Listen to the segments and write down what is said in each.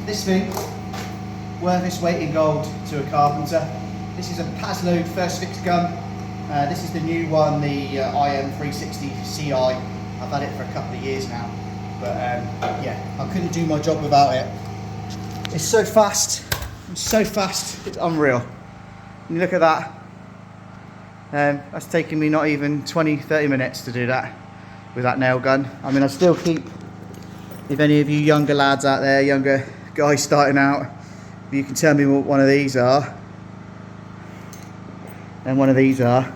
This thing, worth its weight in gold to a carpenter. This is a Pasload first fix gun. This is the new one, the IM360 CI. I've had it for a couple of years now, but yeah, I couldn't do my job without it. It's so fast, it's unreal. And you look at that, that's taking me not even 20-30 minutes to do that with that nail gun. I mean, I still keep, if any of you younger lads out there, younger guys starting out, if you can tell me what one of these are, and one of these are,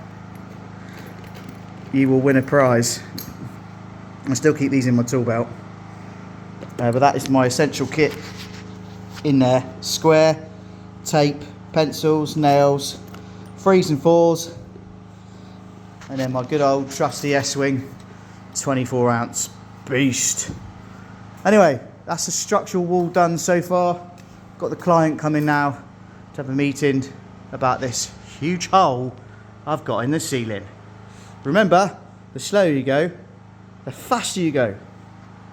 you will win a prize. I still keep these in my tool belt. But that is my essential kit in there. Square, tape, pencils, nails, 3s and 4s, and then my good old trusty S-Wing 24 ounce beast. Anyway, that's the structural wall done so far. Got the client coming now to have a meeting about this huge hole I've got in the ceiling. Remember, the slower you go, the faster you go.